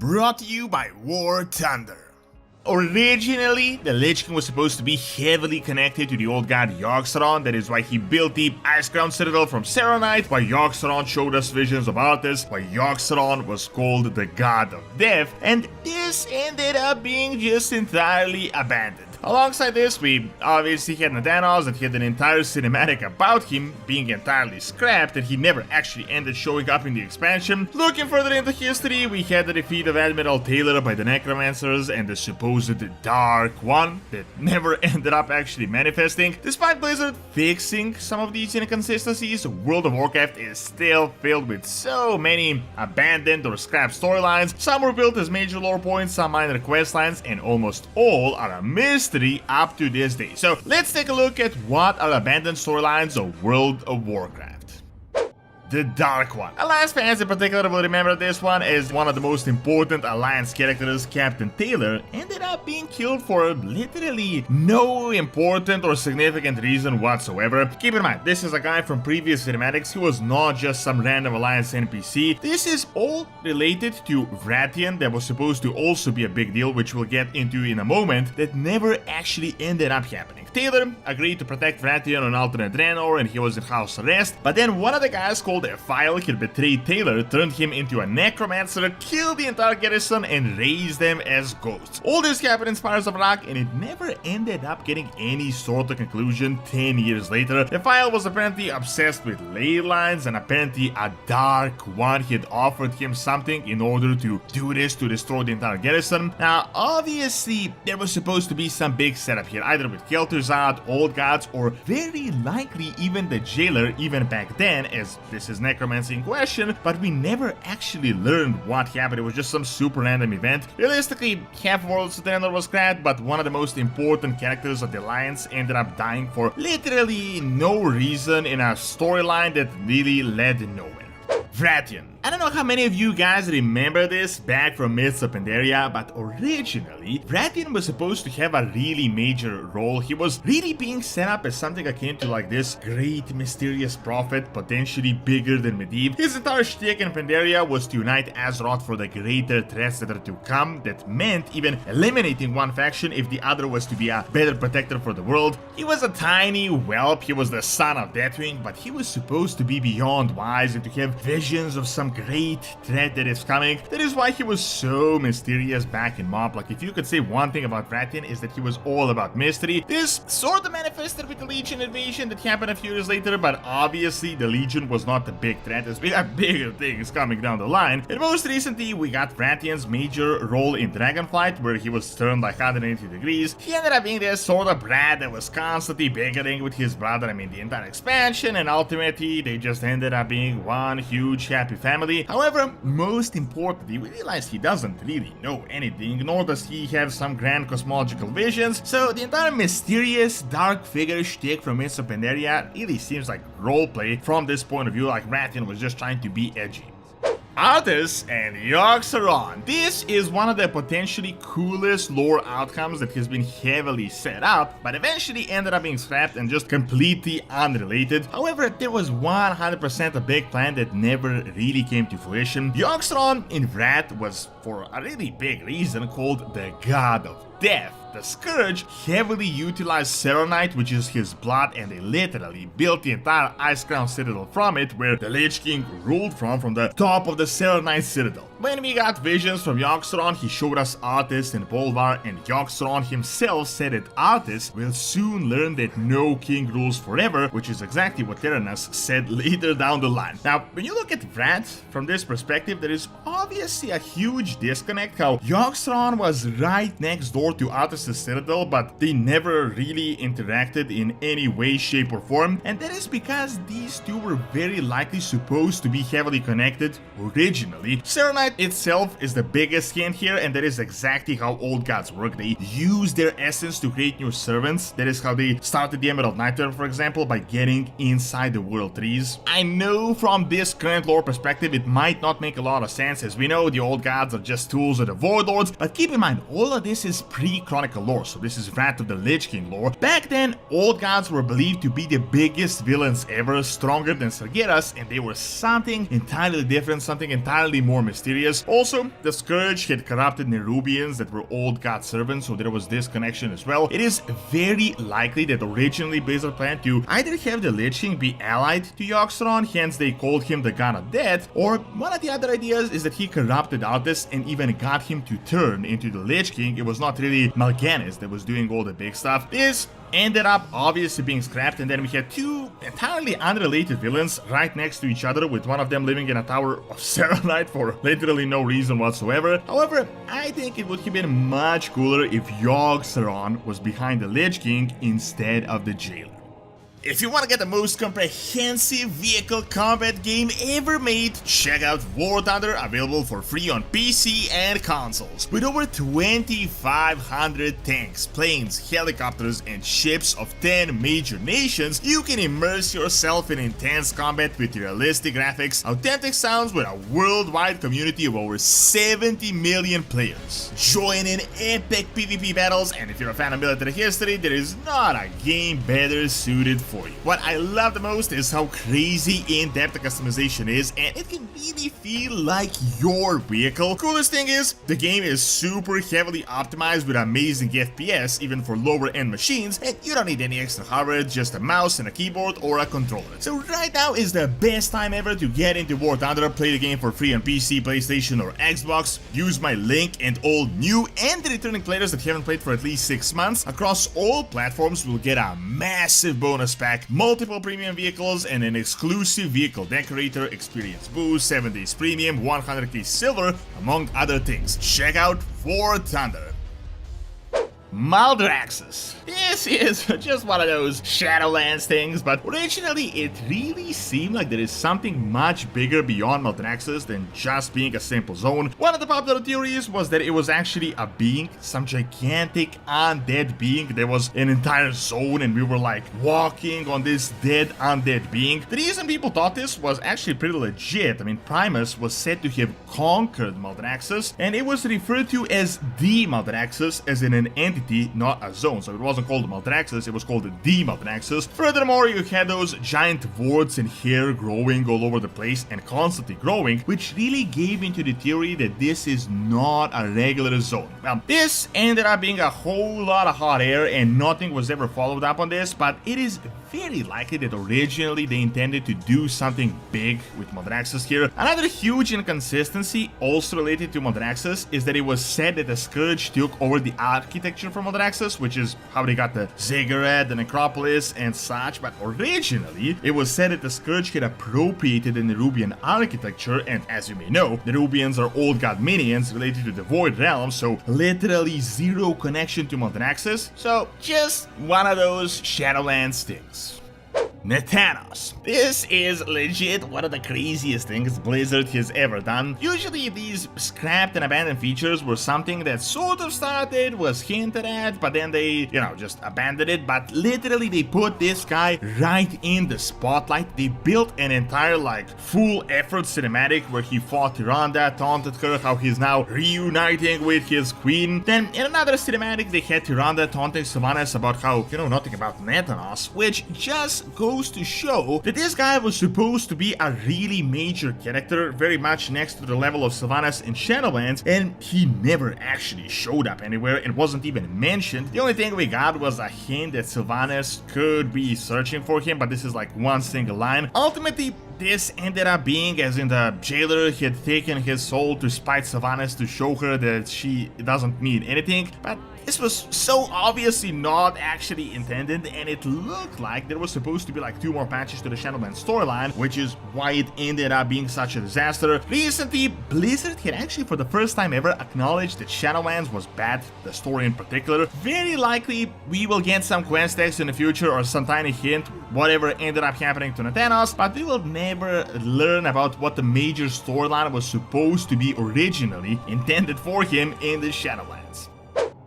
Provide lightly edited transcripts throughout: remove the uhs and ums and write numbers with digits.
brought to you by War Thunder. Originally, the Lich King was supposed to be heavily connected to the old god Yogg-Saron. That is why he built the Icecrown citadel from saronite, why Yogg-Saron showed us visions of Arthas, why Yogg-Saron was called the god of death, and this ended up being just entirely abandoned. Alongside this, we obviously had Nathanos that had an entire cinematic about him being entirely scrapped, and he never actually ended showing up in the expansion. Looking further into history, we had the defeat of Admiral Taylor by the necromancers and the supposed Dark One that never ended up actually manifesting. Despite Blizzard fixing some of these inconsistencies, World of Warcraft is still filled with so many abandoned or scrapped storylines. Some were built as major lore points, some minor questlines, and almost all are a mystery up to this day. So let's take a look at what are abandoned storylines of World of Warcraft. The Dark One. Alliance fans in particular will remember this one as one of the most important Alliance characters. Captain Taylor ended up being killed for literally no important or significant reason whatsoever. Keep in mind, this is a guy from previous cinematics. He was not just some random Alliance NPC. This is all related to Wrathion that was supposed to also be a big deal, which we'll get into in a moment, that never actually ended up happening. Taylor agreed to protect Wrathion on alternate Draenor and he was in house arrest, but then one of the guys called a File had betrayed Taylor, turned him into a necromancer, killed the entire garrison, and raised them as ghosts. All this happened in Spires of Rock, and it never ended up getting any sort of conclusion 10 years later. The File was apparently obsessed with ley lines, and apparently a Dark One had offered him something in order to do this to destroy the entire garrison. Now, obviously, there was supposed to be some big setup here, either with Kel'Thuzad, Old Gods, or very likely even the Jailer, even back then, as this is necromancy in question, but we never actually learned what happened. It was just some super random event. Realistically, half of World's Draenor was scrapped, but one of the most important characters of the Alliance ended up dying for literally no reason in a storyline that really led nowhere. Wrathion. I don't know how many of you guys remember this back from Myths of Pandaria, but originally, Wrathion was supposed to have a really major role. He was really being set up as something akin to like this great mysterious prophet, potentially bigger than Medivh. His entire shtick in Pandaria was to unite Azeroth for the greater threats that are to come. That meant even eliminating one faction if the other was to be a better protector for the world. He was a tiny whelp, he was the son of Deathwing, but he was supposed to be beyond wise and to have visions of some great threat that is coming. That is why he was so mysterious back in MoP. Like, if you could say one thing about Wrathion, is that he was all about mystery. This sort of manifested with the Legion invasion that happened a few years later, but obviously the Legion was not the big threat, as we got bigger things coming down the line. And most recently, we got Wrathion's major role in Dragonflight, where he was turned like 180 degrees. He ended up being this sort of brat that was constantly bickering with his brother, I mean the entire expansion, and ultimately they just ended up being one huge happy family. However, most importantly, we realized he doesn't really know anything, nor does he have some grand cosmological visions, so the entire mysterious dark figure shtick from Myths of Pandaria really seems like roleplay from this point of view, like Wrathion was just trying to be edgy. Arthas and Yogg-Saron. This is one of the potentially coolest lore outcomes that has been heavily set up, but eventually ended up being scrapped and just completely unrelated. However, there was 100% a big plan that never really came to fruition. Yogg-Saron in Wrath was, for a really big reason, called the God of Death. The Scourge heavily utilized saronite, which is his blood, and they literally built the entire Icecrown citadel from it, where the Lich King ruled from the top of the saronite citadel. When we got visions from Yogg-Saron, he showed us Arthas and Bolvar, and Yogg-Saron himself said that Arthas will soon learn that no king rules forever, which is exactly what Nathanos said later down the line. Now, when you look at Wrath from this perspective, there is obviously a huge disconnect. How Yogg-Saron was right next door to Arthas' citadel, but they never really interacted in any way, shape, or form, and that is because these two were very likely supposed to be heavily connected originally. Saronite itself is the biggest hint here, and that is exactly how old gods work. They use their essence to create new servants. That is how they started the Emerald Night Realm, for example, by getting inside the world trees. I know from this current lore perspective it might not make a lot of sense, as we know the old gods are just tools of the Warlords, but keep in mind, all of this is pre-Chronicle lore, so this is Wrath of the Lich King lore. Back then, old gods were believed to be the biggest villains ever, stronger than Sargeras, and they were something entirely different, something entirely more mysterious. areas. Also, the Scourge had corrupted Nerubians that were old god servants, so there was this connection as well. It is very likely that originally Blizzard planned to either have the Lich King be allied to Yogg-Saron, hence they called him the God of Death, or one of the other ideas is that he corrupted Arthas and even got him to turn into the Lich King. It was not really Mal'Ganis that was doing all the big stuff. This ended up obviously being scrapped, and then we had two entirely unrelated villains right next to each other, with one of them living in a tower of saronite for literally no reason whatsoever. However, I think it would have been much cooler if Yogg-Saron was behind the Lich King instead of the Jailer. If you want to get the most comprehensive vehicle combat game ever made, check out War Thunder, available for free on PC and consoles. With over 2,500 tanks, planes, helicopters, and ships of 10 major nations, you can immerse yourself in intense combat with realistic graphics, authentic sounds, with a worldwide community of over 70 million players. Join in epic PvP battles, and if you're a fan of military history, there is not a game better suited for you. What I love the most is how crazy in-depth the customization is, and it can really feel like your vehicle. Coolest thing is, the game is super heavily optimized with amazing FPS, even for lower end machines, and you don't need any extra hardware, just a mouse and a keyboard or a controller. So right now is the best time ever to get into War Thunder, play the game for free on PC, PlayStation or Xbox, use my link, and all new and returning players that haven't played for at least 6 months across all platforms will get a massive bonus pack, multiple premium vehicles, and an exclusive vehicle decorator, experience boost, 7 days premium, 100k silver, among other things. Check out War Thunder. Maldraxxus. This is just one of those Shadowlands things, but originally it really seemed like there is something much bigger beyond Maldraxxus than just being a simple zone. One of the popular theories was that it was actually a being, some gigantic undead being. There was an entire zone and we were like walking on this dead undead being. The reason people thought this was actually pretty legit. I mean, Primus was said to have conquered Maldraxxus, and it was referred to as the Maldraxxus, as in an entity, not a zone. So it wasn't called Maldraxxus, it was called the Maldraxxus. Furthermore, you had those giant warts and hair growing all over the place and constantly growing, which really gave into the theory that this is not a regular zone. Well, this ended up being a whole lot of hot air and nothing was ever followed up on this, but it is very likely that originally they intended to do something big with Maldraxxus here. Another huge inconsistency also related to Maldraxxus is that it was said that the Scourge took over the architecture from Maldraxxus, which is how they got the ziggurat, the necropolis, and such, but originally it was said that the Scourge had appropriated the Nerubian architecture, and as you may know, Nerubians are old god minions related to the Void Realm, so literally zero connection to Maldraxxus, so just one of those Shadowlands things. Nathanos. This is legit one of the craziest things Blizzard has ever done. Usually these scrapped and abandoned features were something that sort of started, was hinted at, but then they, just abandoned it. But literally they put this guy right in the spotlight. They built an entire full effort cinematic where he fought Tyrande, taunted her, how he's now reuniting with his queen. Then in another cinematic they had Tyrande taunting Sylvanas about how, nothing about Nathanos, which just goes to show that this guy was supposed to be a really major character, very much next to the level of Sylvanas in Shadowlands, and he never actually showed up anywhere and wasn't even mentioned. The only thing we got was a hint that Sylvanas could be searching for him, but this is one single line. Ultimately, this ended up being as in the Jailer had taken his soul to spite Sylvanas to show her that she doesn't mean anything, but this was so obviously not actually intended, and it looked like there was supposed to be 2 more patches to the Shadowlands storyline, which is why it ended up being such a disaster. Recently, Blizzard had actually for the first time ever acknowledged that Shadowlands was bad, the story in particular. Very likely we will get some quest text in the future or some tiny hint whatever ended up happening to Nathanos, but we will never learn about what the major storyline was supposed to be originally intended for him in the Shadowlands.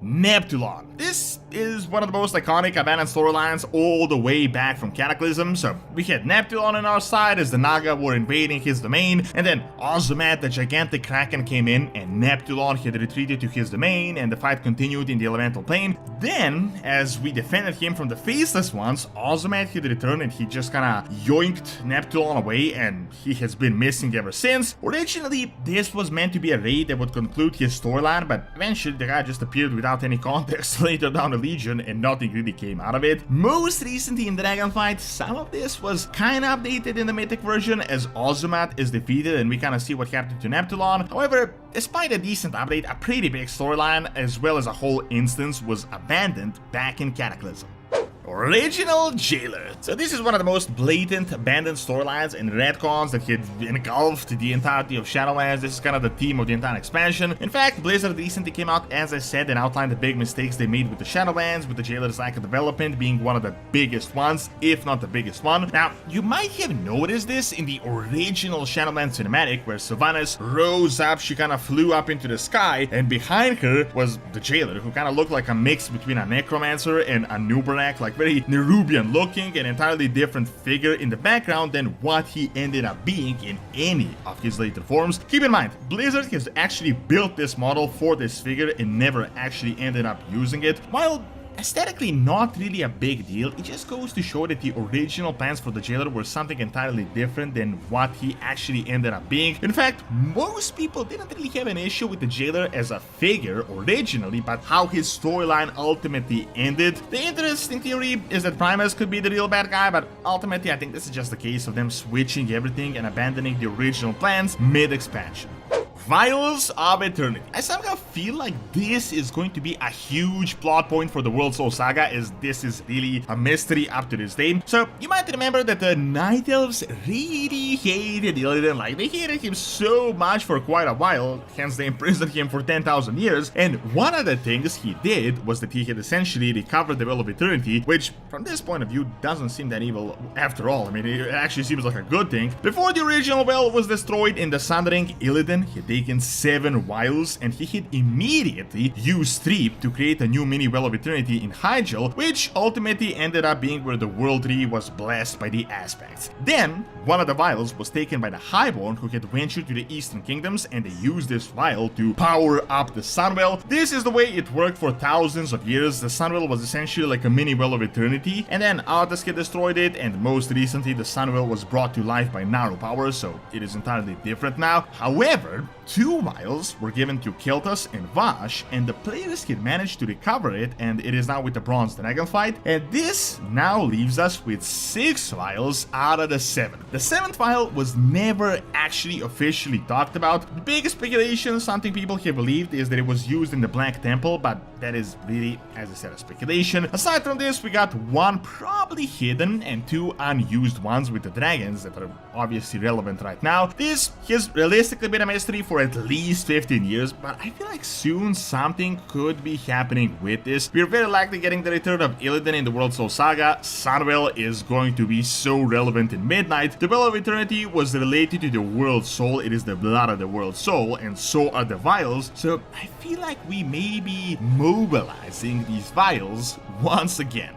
Neptulon. This is one of the most iconic abandoned storylines all the way back from Cataclysm. So we had Neptulon on our side as the Naga were invading his domain, and then Ozomat, the gigantic kraken, came in and Neptulon had retreated to his domain and the fight continued in the elemental plane. Then, as we defended him from the faceless ones, Ozomat had returned and he just kinda yoinked Neptulon away, and he has been missing ever since. Originally, this was meant to be a raid that would conclude his storyline, but eventually the guy just appeared without any context later down the Legion and nothing really came out of it. Most recently in Dragonflight, some of this was kinda updated in the Mythic version as Ozomat is defeated and we kinda see what happened to Neptulon. However, despite a decent update, a pretty big storyline as well as a whole instance was abandoned back in Cataclysm. Original Jailer. So this is one of the most blatant abandoned storylines and retcons that had engulfed the entirety of Shadowlands. This is kind of the theme of the entire expansion. In fact, Blizzard recently came out, as I said, and outlined the big mistakes they made with the Shadowlands, with the Jailer's lack of development being one of the biggest ones, if not the biggest one. Now, you might have noticed this in the original Shadowlands cinematic, where Sylvanas rose up, she kind of flew up into the sky, and behind her was the Jailer, who kind of looked like a mix between a necromancer and a Nubarak, like very Nerubian looking, an entirely different figure in the background than what he ended up being in any of his later forms. Keep in mind, Blizzard has actually built this model for this figure and never actually ended up using it. While aesthetically not really a big deal, it just goes to show that the original plans for the Jailer were something entirely different than what he actually ended up being. In fact, most people didn't really have an issue with the Jailer as a figure originally, but how his storyline ultimately ended. The interesting theory is that Primus could be the real bad guy, but ultimately I think this is just a case of them switching everything and abandoning the original plans mid-expansion. Vials of Eternity. I somehow feel like this is going to be a huge plot point for the World Soul Saga, as this is really a mystery up to this day. So you might remember that the Night Elves really hated Illidan, like they hated him so much for quite a while, hence they imprisoned him for 10,000 years, and one of the things he did was that he had essentially recovered the Well of Eternity, which from this point of view doesn't seem that evil after all. I mean, it actually seems like a good thing. Before the original well was destroyed in the Sundering, Illidan had taken 7 vials and he had immediately used 3 to create a new mini Well of Eternity in Hyjal, which ultimately ended up being where the World Tree was blessed by the aspects. Then, one of the vials was taken by the Highborn, who had ventured to the Eastern Kingdoms, and they used this vial to power up the Sunwell. This is the way it worked for thousands of years. The Sunwell was essentially like a mini Well of Eternity, and then Arthas had destroyed it, and most recently the Sunwell was brought to life by Naru power, so it is entirely different now. However, 2 vials were given to Keltas and Vash, and the players had managed to recover it, and it is now with the Bronze Dragonflight, and this now leaves us with 6 vials out of the 7. The 7th vial was never actually officially talked about. The biggest speculation, something people have believed, is that it was used in the Black Temple, but that is really, as I said, a speculation. Aside from this, we got 1 probably hidden and 2 unused ones with the dragons that are obviously relevant right now. This has realistically been a mystery for at least 15 years, but I feel like soon something could be happening with this. We're very likely getting the return of Illidan in the World Soul Saga. Sunwell is going to be so relevant in Midnight. The Well of Eternity was related to the World Soul. It is the blood of the World Soul, and so are the vials. So I feel like we may be mobilizing these vials once again.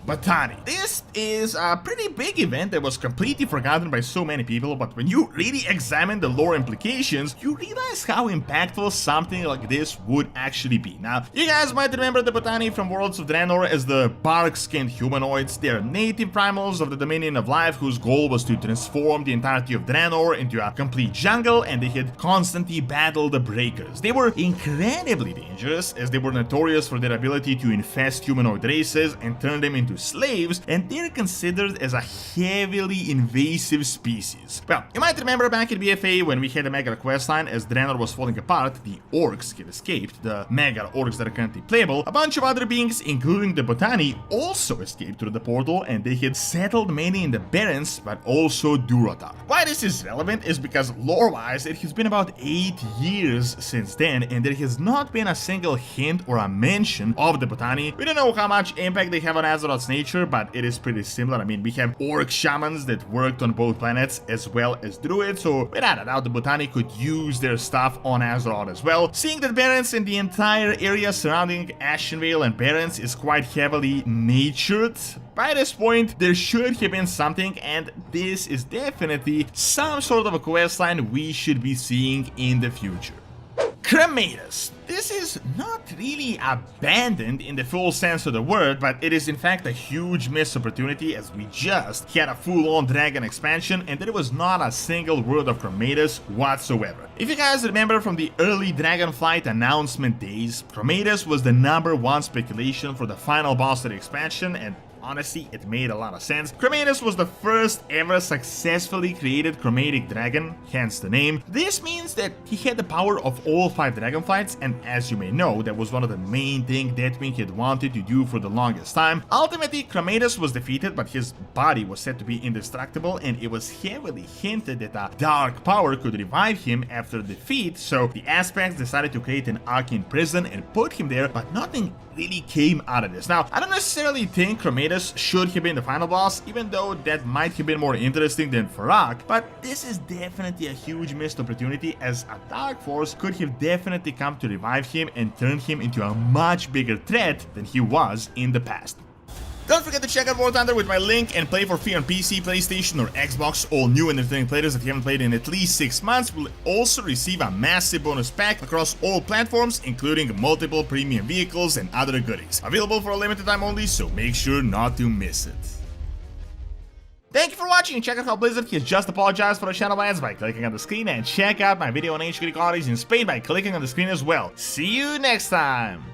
Botani. This is a pretty big event that was completely forgotten by so many people, but when you really examine the lore implications, you realize how impactful something like this would actually be. Now, you guys might remember the Botani from Worlds of Draenor as the bark-skinned humanoids. They are native primals of the Dominion of Life, whose goal was to transform the entirety of Draenor into a complete jungle, and they had constantly battled the Breakers. They were incredibly dangerous, as they were notorious for their ability to infest humanoid races and turn them into slaves, and they're considered as a heavily invasive species. Well, you might remember back in BFA when we had a Mega questline as Draenor was falling apart, the orcs had escaped, the Mega orcs that are currently playable. A bunch of other beings, including the Botani, also escaped through the portal, and they had settled mainly in the Barrens, but also Durotar. Why this is relevant is because lore-wise, it has been about 8 years since then, and there has not been a single hint or a mention of the Botani. We don't know how much impact they have on Azeroth's its nature, but it is pretty similar. I mean, we have orc shamans that worked on both planets as well as druids, so without a doubt the Botani could use their stuff on Azeroth as well. Seeing that Barrens in the entire area surrounding Ashenvale and Barrens is quite heavily natured, by this point there should have been something, and this is definitely some sort of a questline we should be seeing in the future. Chromatus. This is not really abandoned in the full sense of the word, but it is in fact a huge missed opportunity, as we just had a full-on dragon expansion and there was not a single word of Chromatus whatsoever. If you guys remember from the early Dragonflight announcement days, Chromatus was the #1 speculation for the final boss of the expansion, and honestly, it made a lot of sense. Chromatus was the first ever successfully created chromatic dragon, hence the name. This means that he had the power of all 5 Dragonflights, and as you may know, that was one of the main things Deathwing had wanted to do for the longest time. Ultimately, Chromatus was defeated, but his body was said to be indestructible, and it was heavily hinted that a dark power could revive him after defeat, so the Aspects decided to create an arcane prison and put him there, but nothing really came out of this. Now, I don't necessarily think Chromatus should have been the final boss, even though that might have been more interesting than Farak, but this is definitely a huge missed opportunity, as a Dark Force could have definitely come to revive him and turn him into a much bigger threat than he was in the past. Don't forget to check out War Thunder with my link and play for free on PC, PlayStation or Xbox. All new and returning players that haven't played in at least 6 months will also receive a massive bonus pack across all platforms, including multiple premium vehicles and other goodies. Available for a limited time only, so make sure not to miss it. Thank you for watching. Check out how Blizzard has just apologized for the channel ads by clicking on the screen, and check out my video on HD qualities in Spain by clicking on the screen as well. See you next time!